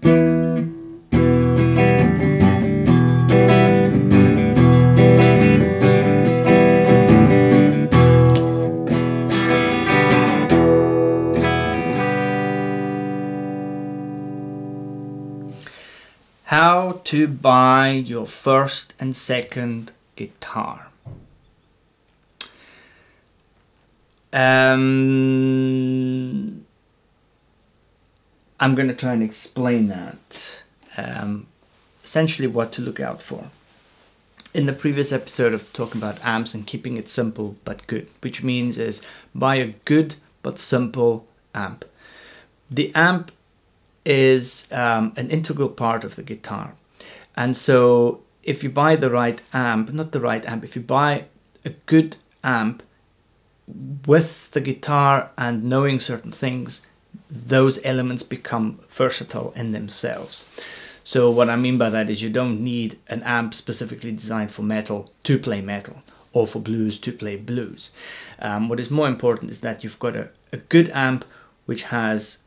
How to buy your first and second guitar. I'm going to try and explain that. Essentially what to look out for. In the previous episode of talking about amps and keeping it simple but good, which means is buy a good but simple amp. The amp is an integral part of the guitar, and so if you buy the right amp, not the right amp, if you buy a good amp with the guitar and knowing certain things, those elements become versatile in themselves. So what I mean by that is you don't need an amp specifically designed for metal to play metal or for blues to play blues. What is more important is that you've got a good amp which has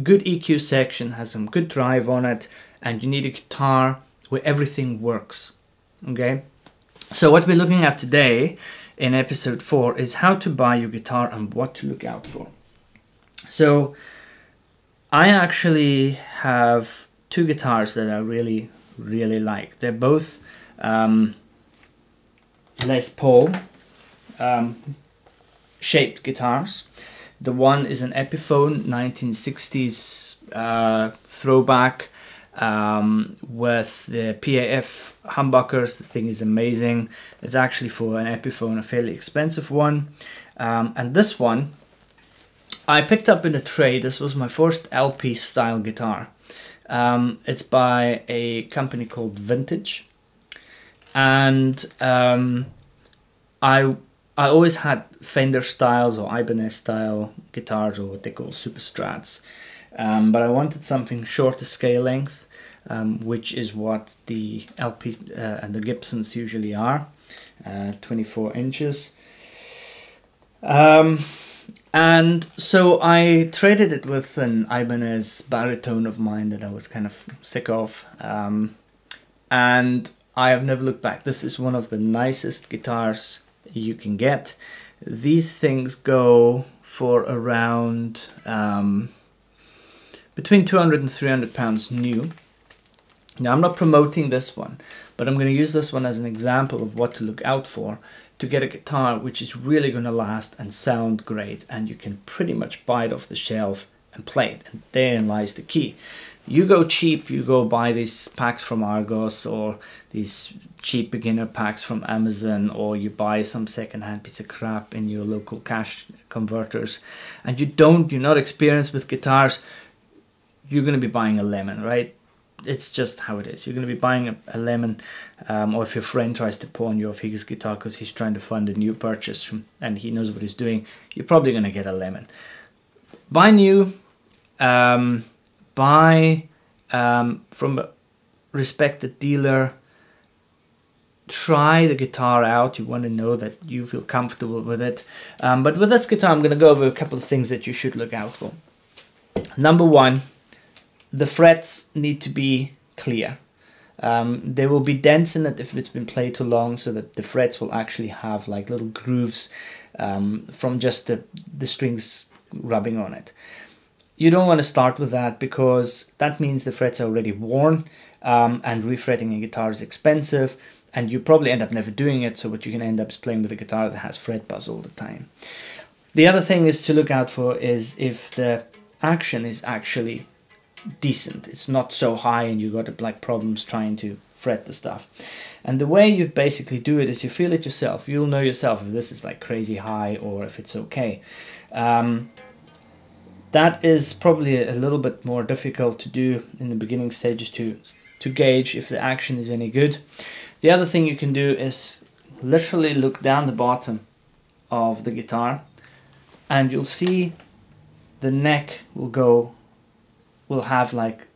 good EQ section, has some good drive on it, and you need a guitar where everything works. Okay, so what we're looking at today in episode 4 is how to buy your guitar and what to look out for. So I actually have two guitars that I really like. They're both Les Paul shaped guitars. The one is an Epiphone 1960s throwback with the PAF humbuckers. The thing is amazing. It's actually, for an Epiphone, a fairly expensive one. And this one I picked up in a trade. This was my first LP style guitar. It's by a company called Vintage. And I always had Fender styles or Ibanez style guitars, or what they call super strats, but I wanted something shorter scale length, which is what the LP and the Gibsons usually are, 24 inches. And so I traded it with an Ibanez baritone of mine that I was kind of sick of, and I have never looked back. This is one of the nicest guitars you can get. These things go for around between 200 and 300 pounds new. Now, I'm not promoting this one, but I'm going to use this one as an example of what to look out for to get a guitar which is really going to last and sound great, and you can pretty much buy it off the shelf and play it. And therein lies the key. You go cheap, you go buy these packs from Argos or these cheap beginner packs from Amazon, or you buy some secondhand piece of crap in your local cash converters, and you're not experienced with guitars, you're going to be buying a lemon, right? It's just how it is. You're going to be buying a lemon, or if your friend tries to pawn you off his guitar because he's trying to fund a new purchase and he knows what he's doing, you're probably going to get a lemon. Buy new. Buy from a respected dealer. Try the guitar out. You want to know that you feel comfortable with it. But with this guitar, I'm going to go over a couple of things that you should look out for. Number one, the frets need to be clear. There will be dents in it if it's been played too long, so that the frets will actually have like little grooves from just the strings rubbing on it. You don't want to start with that, because that means the frets are already worn, and refretting a guitar is expensive, and you probably end up never doing it. So what you can end up is playing with a guitar that has fret buzz all the time. The other thing is to look out for is if the action is actually decent. It's not so high and you got like problems trying to fret the stuff. And the way you basically do it is you feel it yourself. You'll know yourself if this is like crazy high or if it's okay. That is probably a little bit more difficult to do in the beginning stages to gauge if the action is any good. The other thing you can do is literally look down the bottom of the guitar, and you'll see the neck will have like,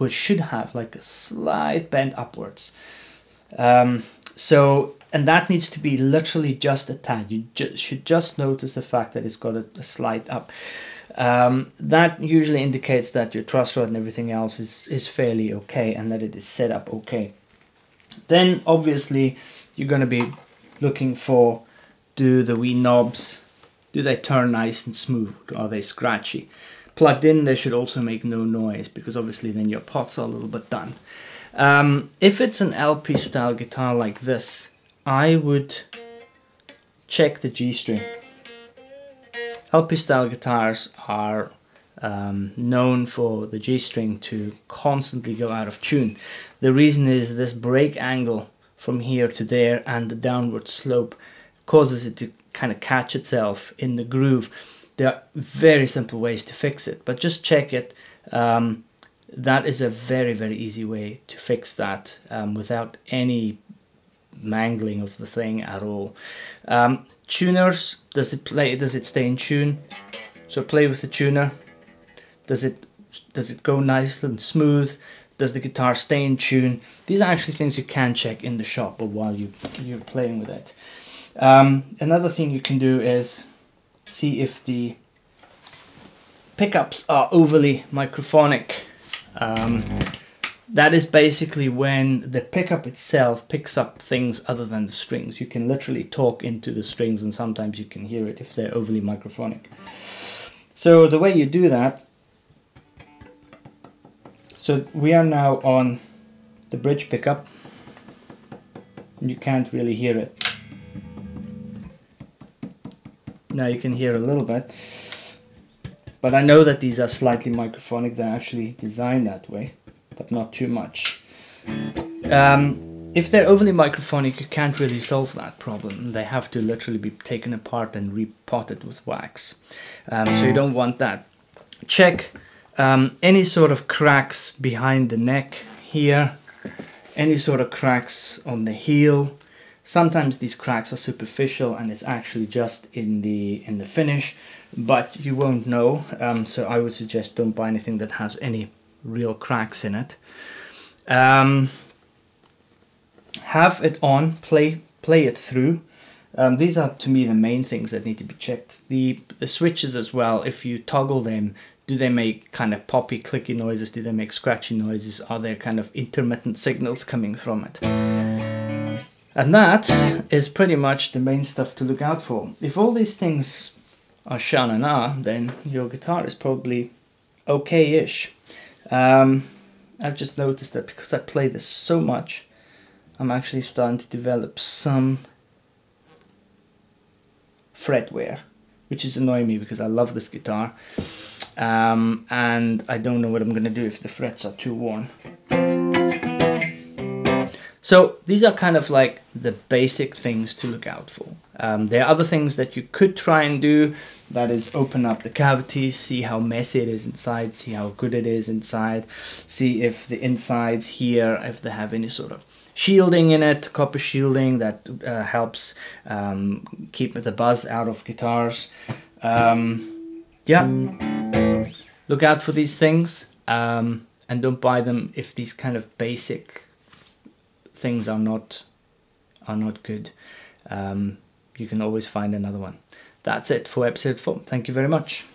well, should have like a slight bend upwards. And that needs to be literally just a tad. You should just notice the fact that it's got a slight up. That usually indicates that your truss rod and everything else is fairly okay and that it is set up okay. Then obviously you're going to be looking for, do the wee knobs, do they turn nice and smooth? Are they scratchy? Plugged in, they should also make no noise, because obviously then your pots are a little bit done. If it's an LP style guitar like this, I would check the G string. LP style guitars are known for the G string to constantly go out of tune. The reason is this break angle from here to there and the downward slope causes it to kind of catch itself in the groove. There are very simple ways to fix it, but just check it. That is a very, very easy way to fix that without any mangling of the thing at all. Tuners, does it stay in tune? So play with the tuner. Does it go nice and smooth? Does the guitar stay in tune? These are actually things you can check in the shop or while you're playing with it. Another thing you can do is see if the pickups are overly microphonic. That is basically when the pickup itself picks up things other than the strings. You can literally talk into the strings and sometimes you can hear it if they're overly microphonic. So the way you do that, so we are now on the bridge pickup and you can't really hear it. Now you can hear a little bit, but I know that these are slightly microphonic. They're actually designed that way, but not too much. If they're overly microphonic, you can't really solve that problem. They have to literally be taken apart and repotted with wax. So you don't want that. Check any sort of cracks behind the neck here, any sort of cracks on the heel. Sometimes these cracks are superficial and it's actually just in the finish, but you won't know. So I would suggest don't buy anything that has any real cracks in it. Have it on, play it through. These are to me the main things that need to be checked. The switches as well, if you toggle them, do they make kind of poppy clicky noises? Do they make scratchy noises? Are there kind of intermittent signals coming from it? And that is pretty much the main stuff to look out for. If all these things are sha na na, then your guitar is probably okay-ish. I've just noticed that because I play this so much, I'm actually starting to develop some fret wear, which is annoying me because I love this guitar. And I don't know what I'm going to do if the frets are too worn. So these are kind of like the basic things to look out for. There are other things that you could try and do. That is open up the cavities, see how messy it is inside, see how good it is inside, see if the insides here, if they have any sort of shielding in it, copper shielding that helps keep the buzz out of guitars. Yeah, look out for these things and don't buy them if these kind of basic things are not good. You can always find another one. That's it for episode 4. Thank you very much.